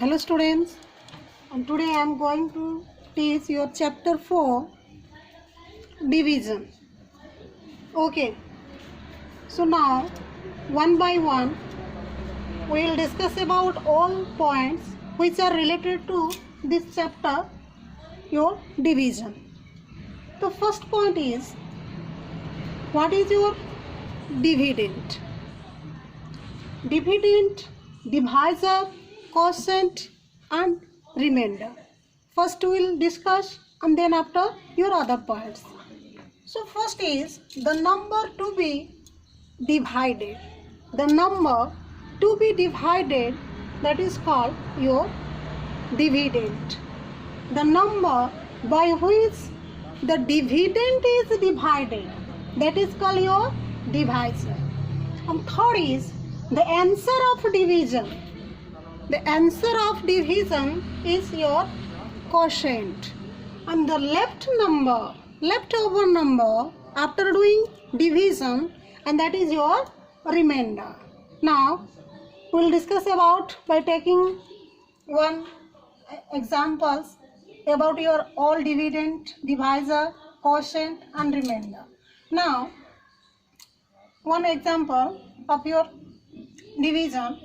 Hello students, and today I am going to teach your chapter 4 division. Okay, so now one by one we will discuss about all points which are related to this chapter, your division. The first point is, what is your dividend? Dividend, divisor, quotient and remainder. First we will discuss and then after your other points. So first is the number to be divided. The number to be divided, that is called your dividend. The number by which the dividend is divided, that is called your divisor. And third is the answer of division. The answer of division is your quotient. And the leftover number after doing division, and that is your remainder. Now we will discuss about by taking one examples about your all dividend, divisor, quotient and remainder. Now one example of your division.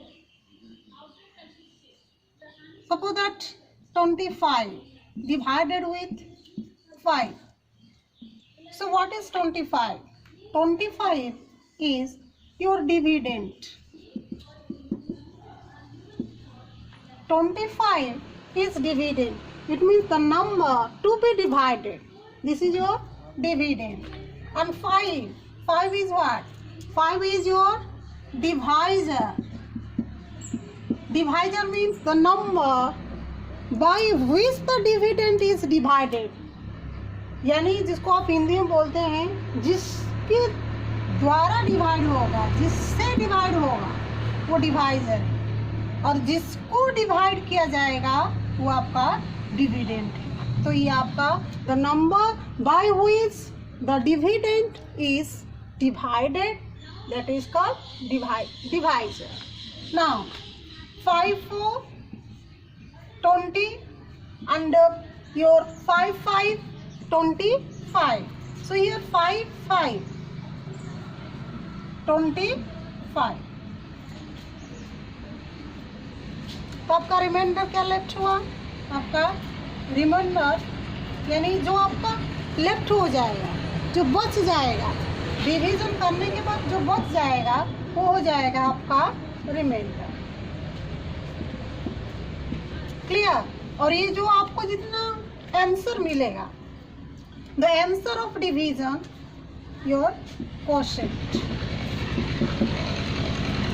Suppose that 25 divided with 5. So what is 25? 25 is your dividend. 25 is dividend. It means the number to be divided. This is your dividend. And 5 is what? 5 is your divisor. Divisor means the number by which the dividend is divided. यानी जिसको आप हिंदी में बोलते हैं जिसके द्वारा divide होगा, जिससे डिवाइड होगा वो डिवाइजर है, और जिसको डिवाइड किया जाएगा वो आपका डिविडेंड है. तो ये आपका the number by which the dividend is divided, that is called divisor. Now 5 4 20 and your 5 5 25. So here 5 5 25. तो आपका रिमाइंडर क्या लेफ्ट हुआ? आपका रिमाइंडर यानी जो आपका लेफ्ट हो जाएगा, जो बच जाएगा, डिवीजन करने के बाद जो बच जाएगा वो हो जाएगा आपका रिमाइंडर. क्लियर? और ये जो आपको जितना आंसर मिलेगा, the answer of division your quotient.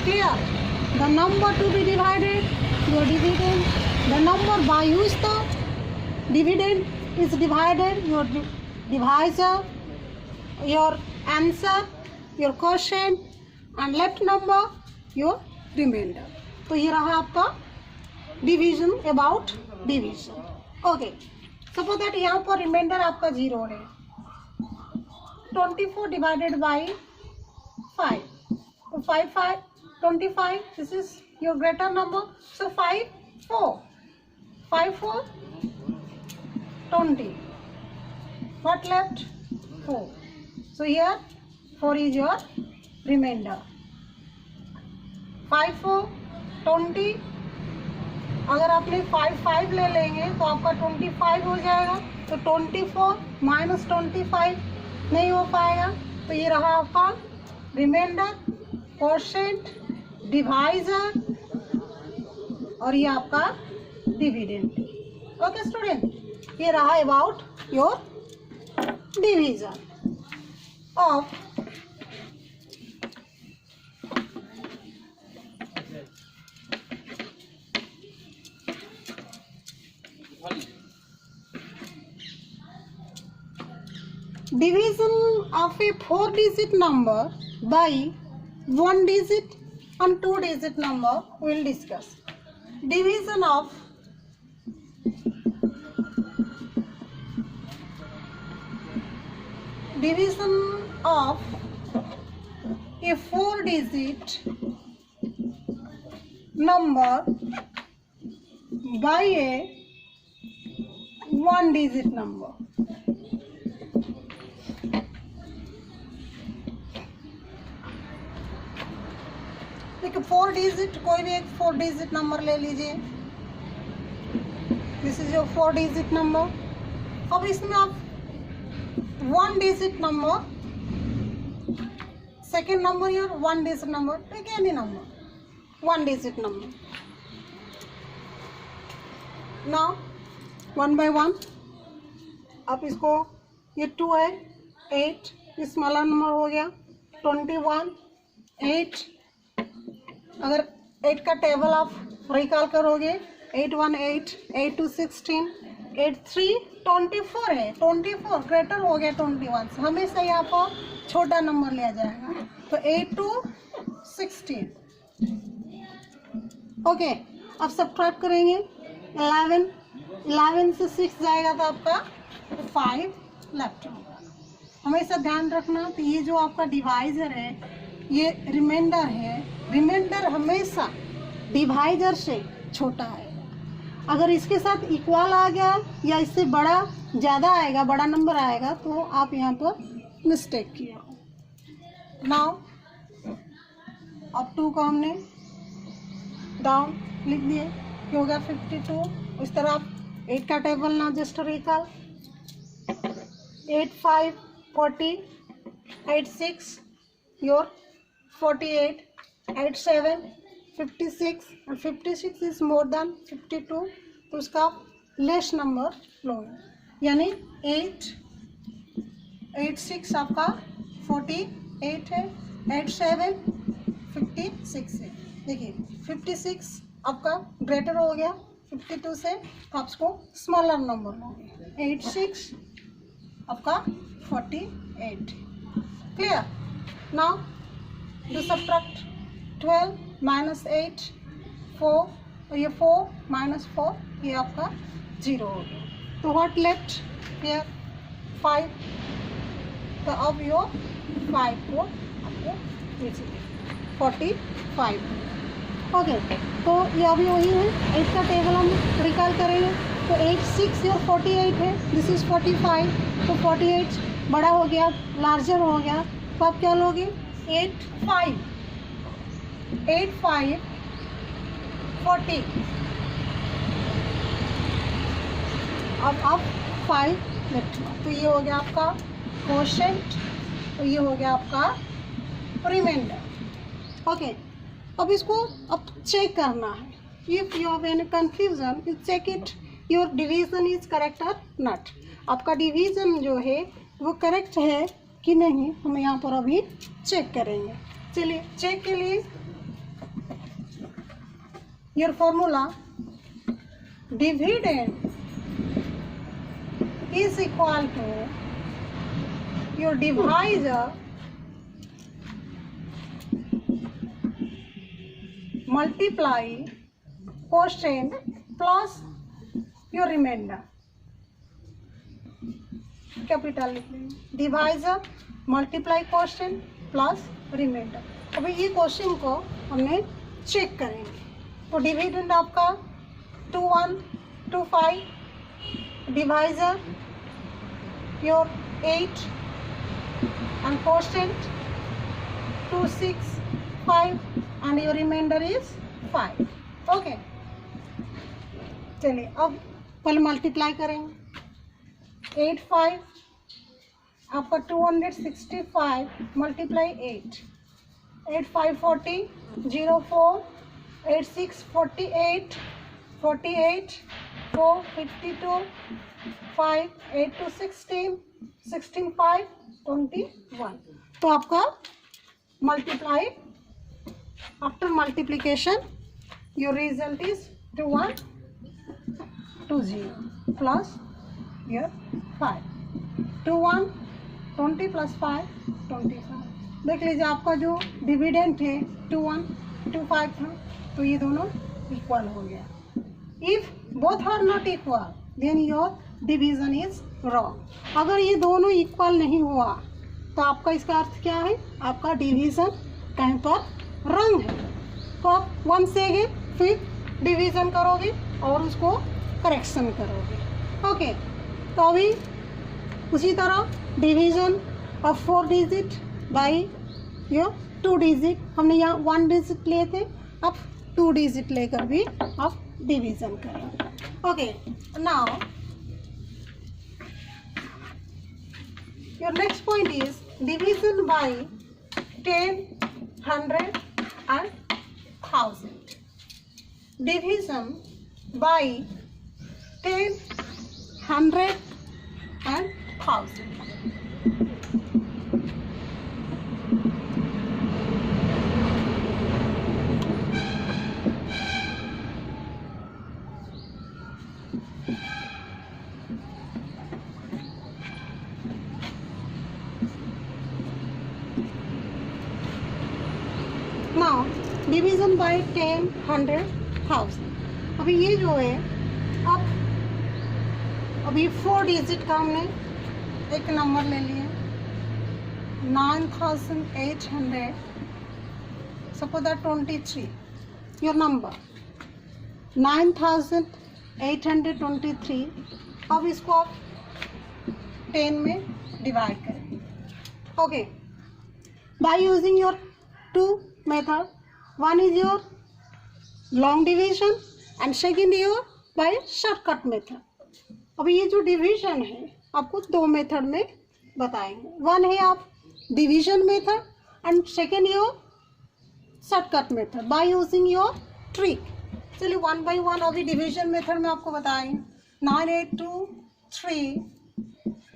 Clear? The number to be divided your dividend, the number by which the dividend is divided your divisor, your answer your quotient and left number your remainder. तो ये रहा आपका division about division. Okay, suppose that यहाँ पर reminder आपका 0 है. 24 divided by 5. तो 5 5 25, this is your greater number. So 5 4 20. What left? 4. So here 4 is your remainder. 5 4 20. अगर आपने 5 5 ले लेंगे तो आपका 25 हो जाएगा. तो 24 माइनस 25 नहीं हो पाएगा. तो ये रहा आपका रिमाइंडर, क्वोशिएंट, डिवाइजर और ये आपका डिविडेंड. ओके स्टूडेंट, ये रहा about your division of division of a 4-digit number by 1-digit and 2-digit number. We will discuss division of a 4-digit number by a one digit number. देखिए 4 digit, कोई भी एक 4 digit number ले लीजिए. This is your 4 digit number. अब इसमें आप 1 digit number, second number your 1 digit number, take any number 1 digit number. Now 1 by 1 आप इसको, ये 2 है, 8, ये स्मॉलर नंबर हो गया 21, 8. अगर 8 का टेबल आप रिकॉल करोगे 8 1 8, 8 2 16, 8 3 24 है. 24 ग्रेटर हो गया 21 से. हमेशा यहाँ पर छोटा नंबर लिया जाएगा. तो 8 2 16. ओके, अब सब्ट्रैक्ट करेंगे. 11 से 6 जाएगा तो आपका 5 लेफ्ट होगा. हमेशा ध्यान रखना. तो ये जो आपका डिवाइजर है ये रिमाइंडर है. रिमाइंडर हमेशा डिवाइजर से छोटा है. अगर इसके साथ इक्वल आ गया या इससे बड़ा ज़्यादा आएगा, बड़ा नंबर आएगा, तो आप यहाँ पर मिस्टेक किया. नाउ अब 2 को हमने डाउन लिख दिए, हो गया 52. इस तरह आप 8 का टेबल ना just recall. 8 5 40, 8 6 your 48, 8 7 56, and 56 is more than 52, तो उसका लेस नंबर लोगे. यानी 8 6 आपका 48 है, 8 7 56 है. देखिए 56 आपका ग्रेटर हो गया 52 से, तो आप उसको स्मॉलर नंबर लोगे. 8 6 आपका 48. Clear. Now do subtract. 12 minus 8 4, और ये 4 minus 4, ये आपका 0 हो गया. तो व्हाट लेफ्ट हियर 5. तो अब यो 5 को आपको 45. ओके, तो ये अभी वही है. 8 का टेबल हम रिकॉल करेंगे. तो 8 6 और 48 है. This is 45. तो 48 बड़ा हो गया, लार्जर हो गया. तो आप क्या लोगे 8 5 40. अब आप 5 लेफ्ट. तो ये हो गया आपका क्वोशेंट. तो ये हो गया आपका रिमाइंडर. ओके, अब इसको अब चेक करना है. If you have any confusion you check it your division is correct और नॉट. आपका डिवीजन जो है वो करेक्ट है कि नहीं, हम यहाँ पर अभी चेक करेंगे. चलिए चेक के लिए your formula, dividend is equal to your divisor multiply quotient plus your remainder. Capital लिख लेंगे. Divisor multiply question plus remainder. अभी ये क्वेश्चन को हमने चेक करेंगे. तो डिविडेंड आपका 2125, divisor your 8 and quotient 265 and your remainder is 5. Okay, चलिए अब पहले मल्टीप्लाई करेंगे. 8 5 आपका 265 मल्टीप्लाई 8. 8 5 40, 0 4, 8 6 48, 48 4 52, 5 8 2 16, 16 5 21. तो आपका multiply after multiplication your result is 2120 plus your 5. 21 20 plus 5 25. देख लीजिए आपका जो डिविडेंड है 2125 था, तो ये दोनों इक्वल हो गया. If both are not equal then your division is wrong. अगर ये दोनों इक्वल नहीं हुआ तो आपका इसका अर्थ क्या है, आपका डिवीजन कहीं पर रॉन्ग है. तो आप 1 से आगे फिर डिवीज़न करोगे और उसको करेक्शन करोगे। ओके, तो अभी उसी तरह division of 4 digit by your 2 digit, हमने यहाँ 1 डिजिट लिए थे, अब 2 डिजिट लेकर भी आप डिवीज़न करेंगे। Okay, now your next point is division by 10, 100 and 1000. Division by 10, 100 and 1000. Now division by 10, 100, 1000। अभी ये जो है, अब अभी 4 डिजिट का हमने एक नंबर ले लिया 9800, सपोज दैट 23 योर नंबर 9823। अब इसको आप 10 में डिवाइड करेंगे। Okay, bye using your 2 method, one is your long division and second your by shortcut method। अभी ये जो डिवीजन है आपको 2 मेथड में बताएंगे, वन है आप division method and second your shortcut method by using your trick. चलिए 1 by 1 अभी डिवीजन मेथड में आपको बताएंगे। 9823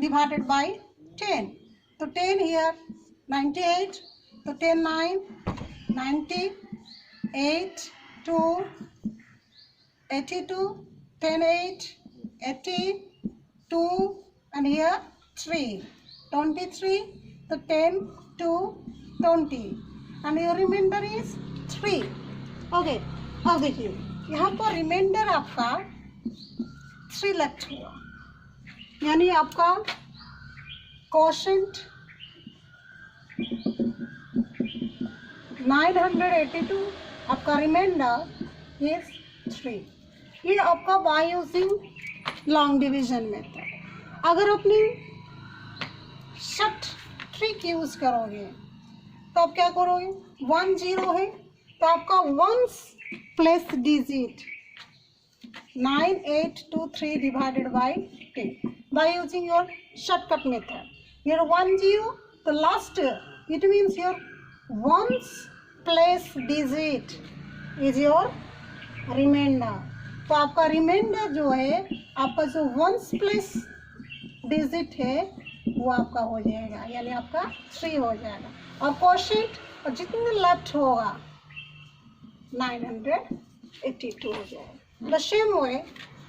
डिवाइडेड बाय 10, तो 10 हियर 98, तो 10 9 90, 8 2 82, 10 8 80, 2 and here 3 23, so 10 2 20 and your remainder is 3। Okay, अब देखिए यहाँ पर रिमाइंडर आपका 3 लेफ्ट हुआ, यानी आपका क्वोशेंट 982, आपका रिमाइंडर इज 3। ये आपका by using long division method. अगर अपनी शॉर्ट ट्रिक यूज करोगे तो आप क्या करोगे, 1 0 है तो आपका once place digit 9823 divided by 10 by using your shortcut method. Your 1 0 तो last, it means your once place digit is your remainder. तो आपका रिमाइंडर जो है, आपका जो वंस प्लेस डिजिट है वो आपका हो जाएगा, यानी आपका 3 हो जाएगा, और क्वोशेंट और जितने लेफ्ट होगा 982 हो जाएगा। द सेम वे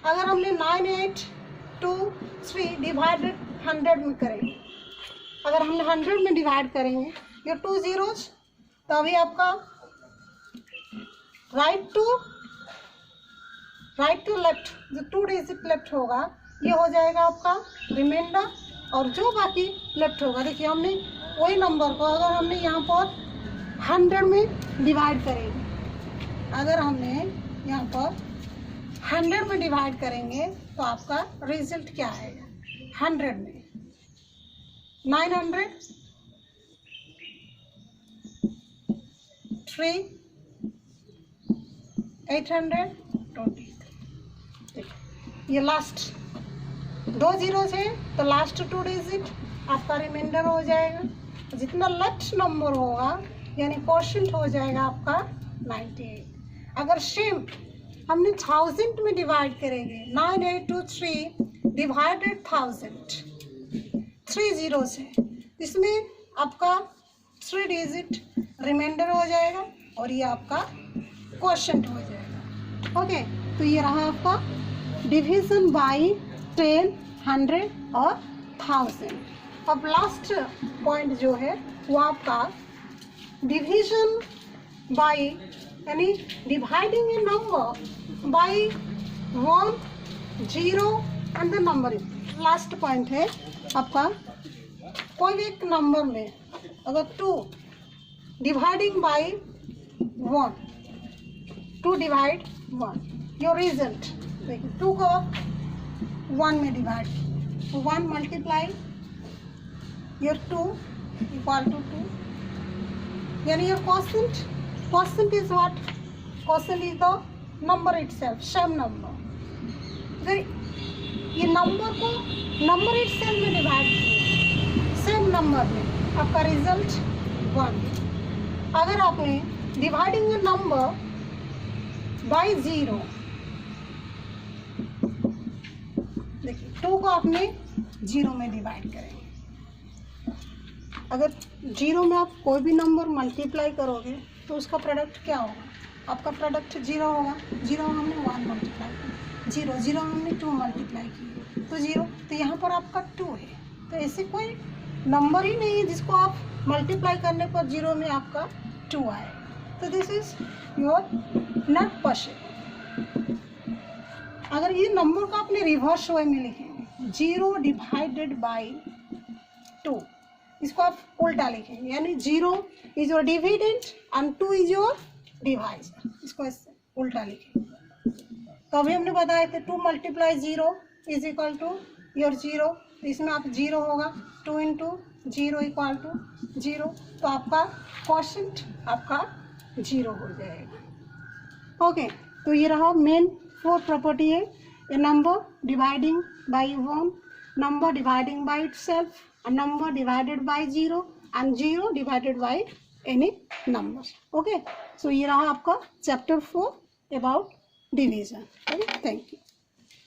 अगर हमने 9823 डिवाइडेड 100 में करेंगे, अगर हमने 100 में डिवाइड करेंगे ये 2 zeros, तो अभी आपका राइट टू लेफ्ट जो 2 डिजिट लेफ्ट होगा ये हो जाएगा आपका रिमाइंडर, और जो बाकी लेफ्ट होगा, देखिए हमने वही नंबर को अगर हमने यहाँ पर 100 में डिवाइड करेंगे, अगर हमने यहाँ पर 100 में डिवाइड करेंगे तो आपका रिजल्ट क्या आएगा, 100 में 900 3 823। ये लास्ट 2 zeros है तो लास्ट 2 डिजिट आपका रिमाइंडर हो जाएगा, जितना लेफ्ट नंबर होगा यानी क्वोशेंट हो जाएगा आपका 98। अगर सेम हमने 1000 में डिवाइड करेंगे, 9823 डिवाइडेड 1000, 3 zeros है, इसमें आपका 3 डिजिट रिमाइंडर हो जाएगा और ये आपका क्वोशेंट हो जाएगा। ओके, तो ये रहा आपका डिवीजन बाय 10, 100 और 1000। अब लास्ट पॉइंट जो है वो आपका डिवीजन बाय, यानी dividing a number by 1 0 and the number. Last point है आपका कोई भी एक नंबर में अगर 2 dividing by 1, 2 divide 1, your result देखिए 2 को आप 1 में divide, 1 multiply your 2 equal to 2, यानी your quotient is what? Quotient is the number itself, same number. अगर ये नंबर इटसेल्फ में डिवाइड किए सेम नंबर में, आपका रिजल्ट 1। अगर आपने डिवाइडिंग ए नंबर बाय 0, देखिए 2 को आपने 0 में डिवाइड करेंगे। अगर 0 में आप कोई भी नंबर मल्टीप्लाई करोगे तो उसका प्रोडक्ट क्या होगा? आपका प्रोडक्ट 0 होगा। 0 हमने 1 मल्टीप्लाई किया, 0 हमने 2 मल्टीप्लाई किया तो 0, तो यहाँ पर आपका 2 है। तो ऐसे कोई नंबर ही नहीं है जिसको आप मल्टीप्लाई करने पर 0 में आपका 2 आए। तो this is your not possible. अगर ये नंबर को आपने रिवर्स वे में लिखेंगे, 0 डिवाइडेड बाई 2, इसको आप उल्टा लिखेंगे, यानी 0 is your dividend and 2 is your divisor, इसको ऐसे उल्टा लिखेंगे। तो अभी हमने बताया थे 2 multiply 0 is equal to your 0, तो इसमें आप 0 होगा, 2 इंटू 0 इक्वल टू 0, तो आपका क्वोशिएंट आपका 0 हो जाएगा। ओके, तो ये रहा मेन 4 प्रॉपर्टी है, a number dividing by 1, number dividing by itself, a number divided by 0 and 0 divided by any numbers. Okay, so ये रहा आपका chapter 4 about division. Okay, thank you.